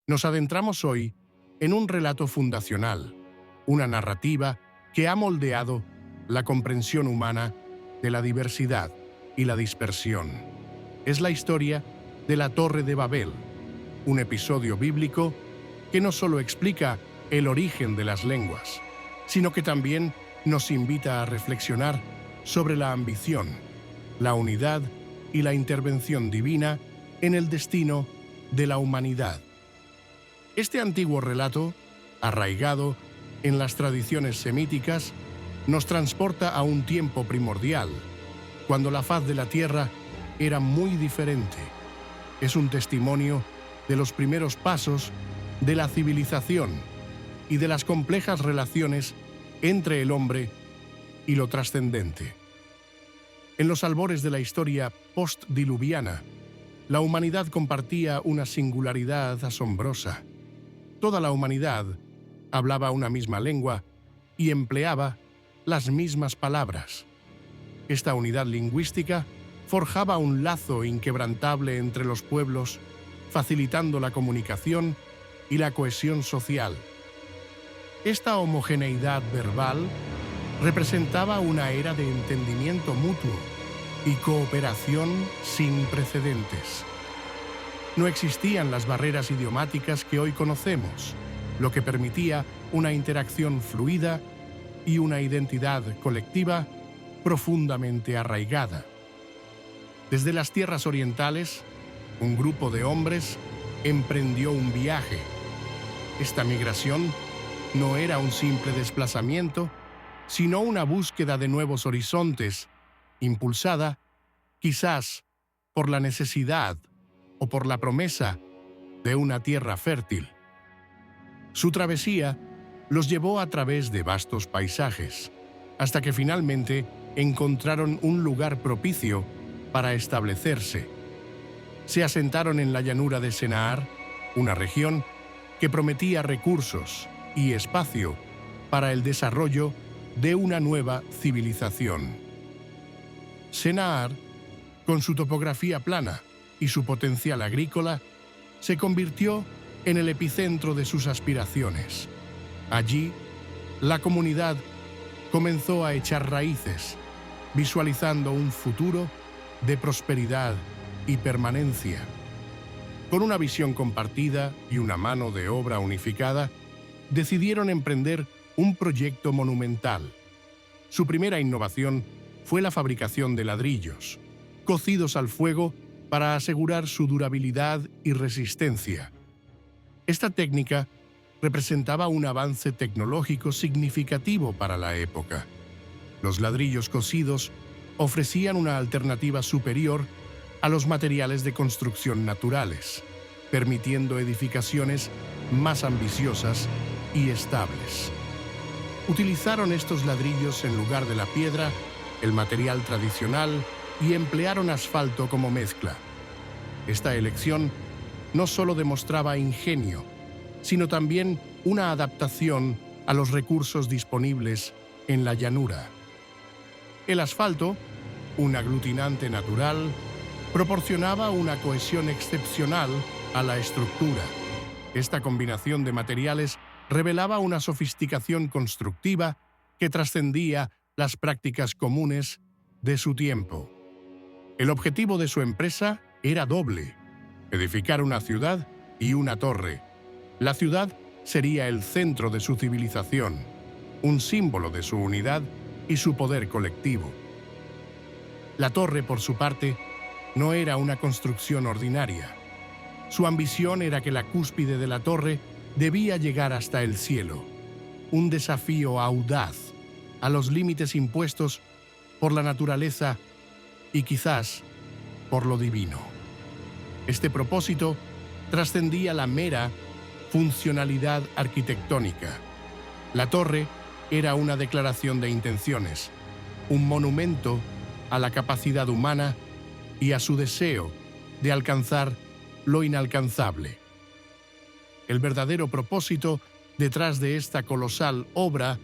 Nos adentramos hoy en un relato fundacional, una narrativa que ha moldeado la comprensión humana de la diversidad y la dispersión. Es la historia de la Torre de Babel, un episodio bíblico que no solo explica el origen de las lenguas, sino que también nos invita a reflexionar sobre la ambición, la unidad y la intervención divina en el destino de la humanidad. Este antiguo relato, arraigado en las tradiciones semíticas, nos transporta a un tiempo primordial, cuando la faz de la tierra era muy diferente. Es un testimonio de los primeros pasos de la civilización y de las complejas relaciones entre el hombre y lo trascendente. En los albores de la historia postdiluviana, la humanidad compartía una singularidad asombrosa. Toda la humanidad hablaba una misma lengua y empleaba las mismas palabras. Esta unidad lingüística forjaba un lazo inquebrantable entre los pueblos, facilitando la comunicación y la cohesión social. Esta homogeneidad verbal representaba una era de entendimiento mutuo y cooperación sin precedentes. No existían las barreras idiomáticas que hoy conocemos, lo que permitía una interacción fluida y una identidad colectiva profundamente arraigada. Desde las tierras orientales, un grupo de hombres emprendió un viaje. Esta migración no era un simple desplazamiento, sino una búsqueda de nuevos horizontes, impulsada, quizás, por la necesidad o por la promesa de una tierra fértil. Su travesía los llevó a través de vastos paisajes, hasta que finalmente encontraron un lugar propicio para establecerse. Se asentaron en la llanura de Senaar, una región que prometía recursos y espacio para el desarrollo de una nueva civilización. Senaar, con su topografía plana y su potencial agrícola, se convirtió en el epicentro de sus aspiraciones. Allí, la comunidad comenzó a echar raíces, visualizando un futuro de prosperidad y permanencia. Con una visión compartida y una mano de obra unificada, decidieron emprender un proyecto monumental. Su primera innovación fue la fabricación de ladrillos, cocidos al fuego para asegurar su durabilidad y resistencia. Esta técnica representaba un avance tecnológico significativo para la época. Los ladrillos cocidos ofrecían una alternativa superior a los materiales de construcción naturales, permitiendo edificaciones más ambiciosas y estables. Utilizaron estos ladrillos en lugar de la piedra, el material tradicional, y emplearon asfalto como mezcla. Esta elección no solo demostraba ingenio, sino también una adaptación a los recursos disponibles en la llanura. El asfalto, un aglutinante natural, proporcionaba una cohesión excepcional a la estructura. Esta combinación de materiales revelaba una sofisticación constructiva que trascendía las prácticas comunes de su tiempo. El objetivo de su empresa era doble: edificar una ciudad y una torre. La ciudad sería el centro de su civilización, un símbolo de su unidad y su poder colectivo. La torre, por su parte, no era una construcción ordinaria. Su ambición era que la cúspide de la torre debía llegar hasta el cielo, un desafío audaz a los límites impuestos por la naturaleza y quizás por lo divino. Este propósito trascendía la mera funcionalidad arquitectónica. La torre era una declaración de intenciones, un monumento a la capacidad humana y a su deseo de alcanzar lo inalcanzable. El verdadero propósito detrás de esta colosal obra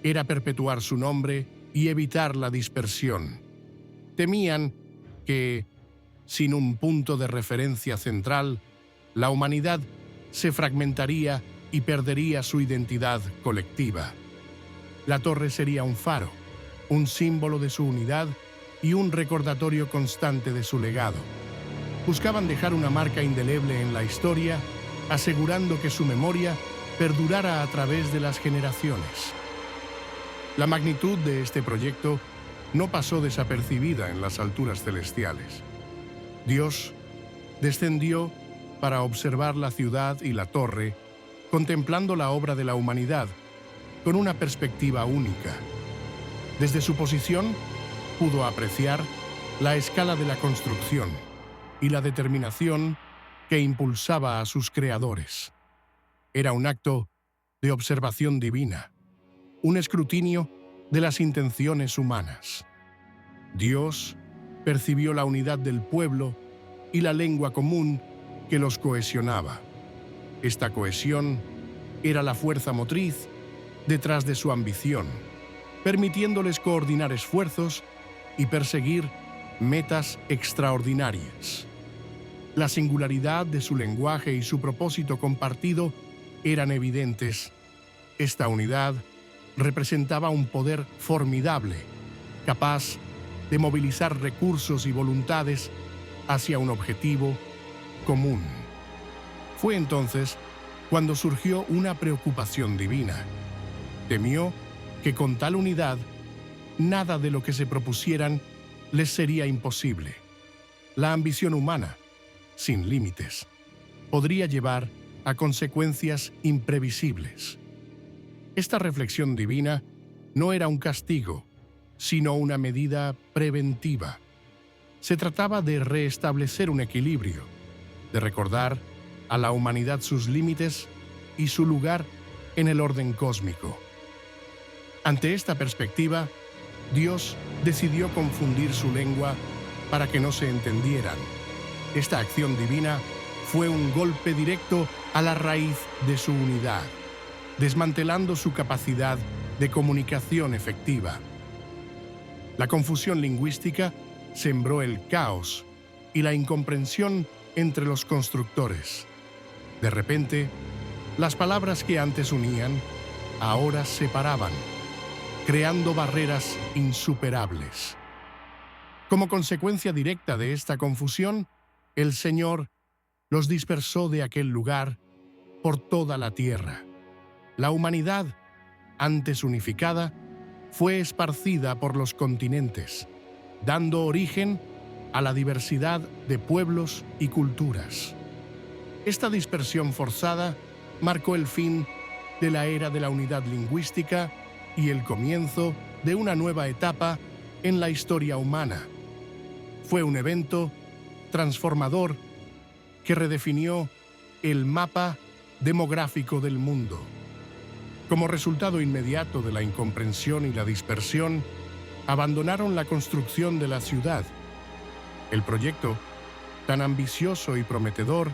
era perpetuar su nombre y evitar la dispersión. Temían que, sin un punto de referencia central, la humanidad se fragmentaría y perdería su identidad colectiva. La torre sería un faro, un símbolo de su unidad y un recordatorio constante de su legado. Buscaban dejar una marca indeleble en la historia, asegurando que su memoria perdurara a través de las generaciones. La magnitud de este proyecto no pasó desapercibida en las alturas celestiales. Dios descendió para observar la ciudad y la torre, contemplando la obra de la humanidad con una perspectiva única. Desde su posición, pudo apreciar la escala de la construcción y la determinación que impulsaba a sus creadores. Era un acto de observación divina, un escrutinio de las intenciones humanas. Dios percibió la unidad del pueblo y la lengua común que los cohesionaba. Esta cohesión era la fuerza motriz detrás de su ambición, permitiéndoles coordinar esfuerzos y perseguir metas extraordinarias. La singularidad de su lenguaje y su propósito compartido eran evidentes. Esta unidad representaba un poder formidable, capaz de movilizar recursos y voluntades hacia un objetivo común. Fue entonces cuando surgió una preocupación divina. Temió que con tal unidad, nada de lo que se propusieran les sería imposible. La ambición humana, sin límites, podría llevar a consecuencias imprevisibles. Esta reflexión divina no era un castigo, sino una medida preventiva. Se trataba de restablecer un equilibrio, de recordar a la humanidad sus límites y su lugar en el orden cósmico. Ante esta perspectiva, Dios decidió confundir su lengua para que no se entendieran. Esta acción divina fue un golpe directo a la raíz de su unidad, desmantelando su capacidad de comunicación efectiva. La confusión lingüística sembró el caos y la incomprensión entre los constructores. De repente, las palabras que antes unían, ahora separaban, creando barreras insuperables. Como consecuencia directa de esta confusión, el Señor los dispersó de aquel lugar por toda la tierra. La humanidad, antes unificada, fue esparcida por los continentes, dando origen a la diversidad de pueblos y culturas. Esta dispersión forzada marcó el fin de la era de la unidad lingüística y el comienzo de una nueva etapa en la historia humana. Fue un evento transformador que redefinió el mapa demográfico del mundo. Como resultado inmediato de la incomprensión y la dispersión, abandonaron la construcción de la ciudad. El proyecto, tan ambicioso y prometedor,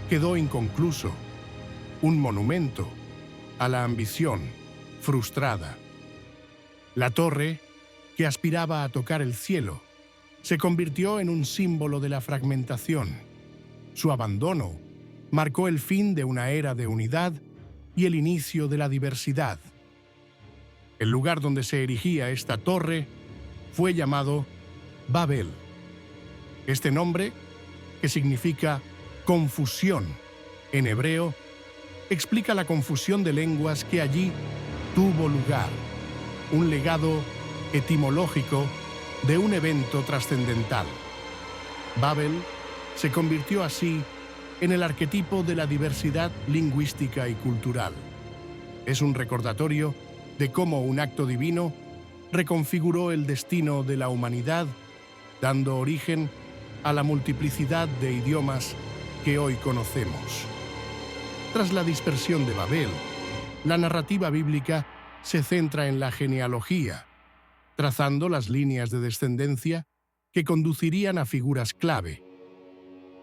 quedó inconcluso, un monumento a la ambición frustrada. La torre, que aspiraba a tocar el cielo, se convirtió en un símbolo de la fragmentación. Su abandono marcó el fin de una era de unidad y el inicio de la diversidad. El lugar donde se erigía esta torre fue llamado Babel. Este nombre, que significa confusión en hebreo, explica la confusión de lenguas que allí tuvo lugar, un legado etimológico de un evento trascendental. Babel se convirtió así en el arquetipo de la diversidad lingüística y cultural. Es un recordatorio de cómo un acto divino reconfiguró el destino de la humanidad, dando origen a la multiplicidad de idiomas que hoy conocemos. Tras la dispersión de Babel, la narrativa bíblica se centra en la genealogía, trazando las líneas de descendencia que conducirían a figuras clave.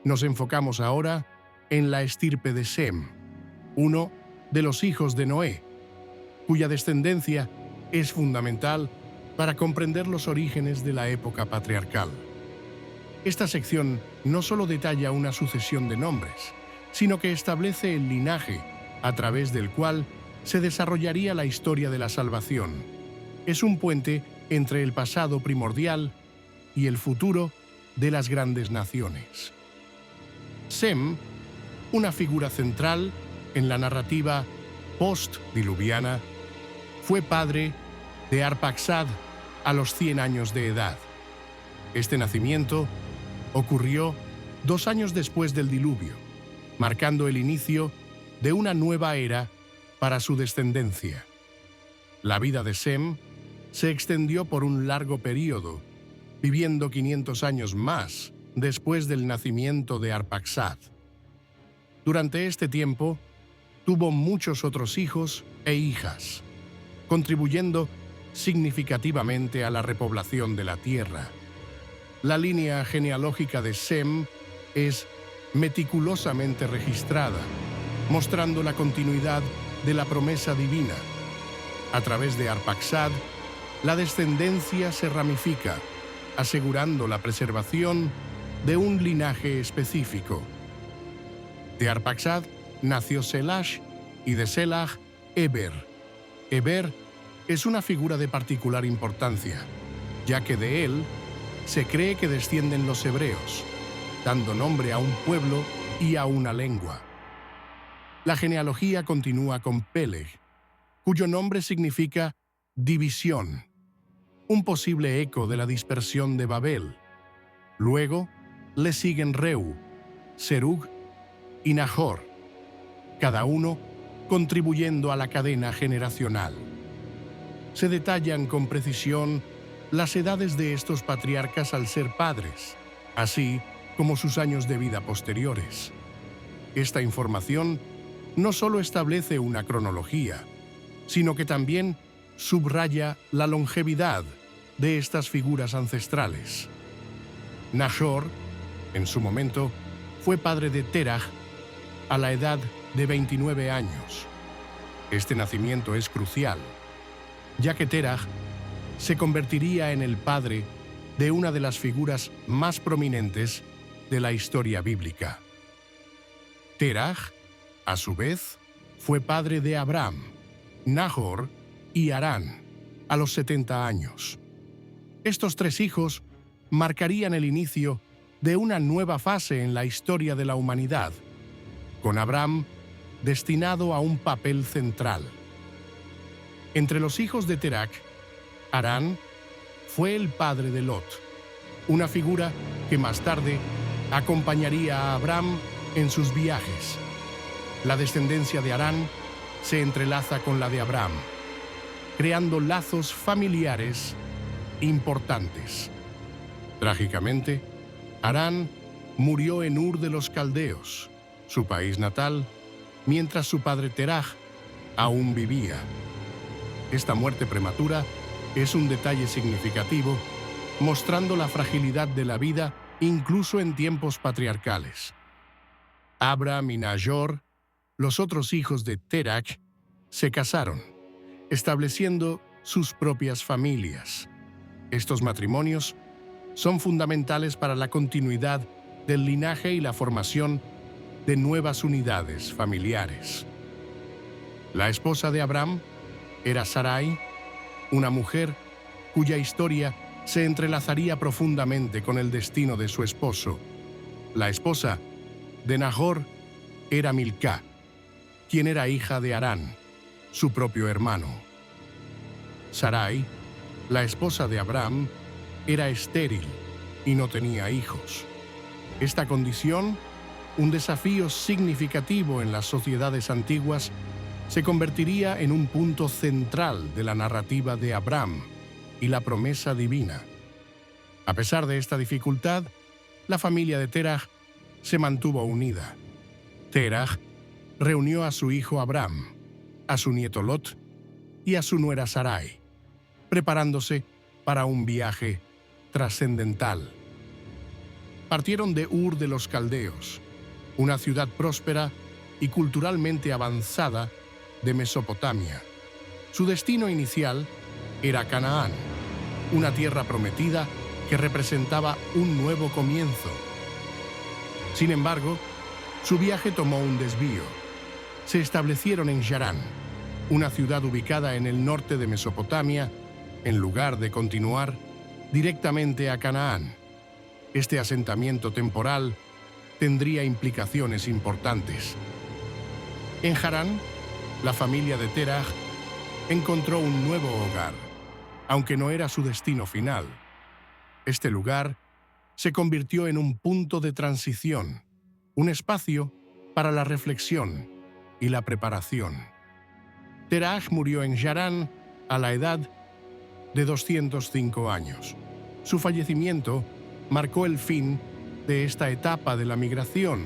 Nos enfocamos ahora en la estirpe de Sem, uno de los hijos de Noé, cuya descendencia es fundamental para comprender los orígenes de la época patriarcal. Esta sección no solo detalla una sucesión de nombres, sino que establece el linaje a través del cual se desarrollaría la historia de la salvación. Es un puente entre el pasado primordial y el futuro de las grandes naciones. Sem, una figura central en la narrativa post-diluviana, fue padre de Arphaxad a los 100 años de edad. Este nacimiento ocurrió 2 años después del diluvio, marcando el inicio de una nueva era para su descendencia. La vida de Sem se extendió por un largo período, viviendo 500 años más después del nacimiento de Arphaxad. Durante este tiempo, tuvo muchos otros hijos e hijas, contribuyendo significativamente a la repoblación de la tierra. La línea genealógica de Sem es meticulosamente registrada, mostrando la continuidad de la promesa divina. A través de Arphaxad, la descendencia se ramifica, asegurando la preservación de un linaje específico. De Arphaxad nació Selash y de Selah, Eber. Eber es una figura de particular importancia, ya que de él se cree que descienden los hebreos, dando nombre a un pueblo y a una lengua. La genealogía continúa con Peleg, cuyo nombre significa división, un posible eco de la dispersión de Babel. Luego le siguen Reu, Serug y Nahor, cada uno contribuyendo a la cadena generacional. Se detallan con precisión las edades de estos patriarcas al ser padres, así como sus años de vida posteriores. Esta información no solo establece una cronología, sino que también subraya la longevidad de estas figuras ancestrales. Nahor, en su momento, fue padre de Terah a la edad de 29 años. Este nacimiento es crucial, ya que Terah se convertiría en el padre de una de las figuras más prominentes de la historia bíblica. Terah, a su vez, fue padre de Abram, Nahor y Harán a los 70 años. Estos 3 hijos marcarían el inicio de una nueva fase en la historia de la humanidad, con Abram destinado a un papel central. Entre los hijos de Terah, Harán fue el padre de Lot, una figura que más tarde acompañaría a Abram en sus viajes. La descendencia de Harán se entrelaza con la de Abram, creando lazos familiares importantes. Trágicamente, Harán murió en Ur de los Caldeos, su país natal, mientras su padre Terah aún vivía. Esta muerte prematura es un detalle significativo, mostrando la fragilidad de la vida incluso en tiempos patriarcales. Abram y Nahor, los otros hijos de Terah, se casaron, estableciendo sus propias familias. Estos matrimonios son fundamentales para la continuidad del linaje y la formación de nuevas unidades familiares. La esposa de Abram era Sarai, una mujer cuya historia se entrelazaría profundamente con el destino de su esposo. La esposa de Nahor era Milcá, quien era hija de Harán, su propio hermano. Sarai, la esposa de Abram, era estéril y no tenía hijos. Esta condición, un desafío significativo en las sociedades antiguas, se convertiría en un punto central de la narrativa de Abram y la promesa divina. A pesar de esta dificultad, la familia de Terah se mantuvo unida. Terah reunió a su hijo Abram, a su nieto Lot y a su nuera Sarai, preparándose para un viaje trascendental. Partieron de Ur de los Caldeos, una ciudad próspera y culturalmente avanzada de Mesopotamia. Su destino inicial era Canaán, una tierra prometida que representaba un nuevo comienzo. Sin embargo, Su viaje tomó un desvío. Se establecieron en Harán, una ciudad ubicada en el norte de Mesopotamia, en lugar de continuar directamente a Canaán. Este asentamiento temporal tendría implicaciones importantes. En Harán, la familia de Terah encontró un nuevo hogar, aunque no era su destino final. Este lugar se convirtió en un punto de transición, un espacio para la reflexión y la preparación. Terah murió en Harán a la edad de 205 años. Su fallecimiento marcó el fin de esta etapa de la migración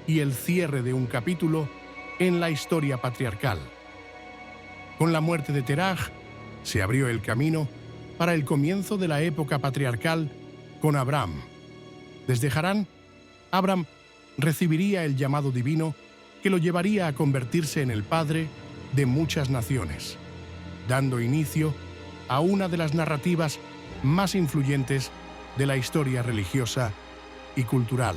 y el cierre de un capítulo en la historia patriarcal. Con la muerte de Terah, se abrió el camino para el comienzo de la época patriarcal con Abraham. Desde Harán, Abraham recibiría el llamado divino que lo llevaría a convertirse en el padre de muchas naciones, dando inicio a una de las narrativas más influyentes de la historia religiosa y cultural.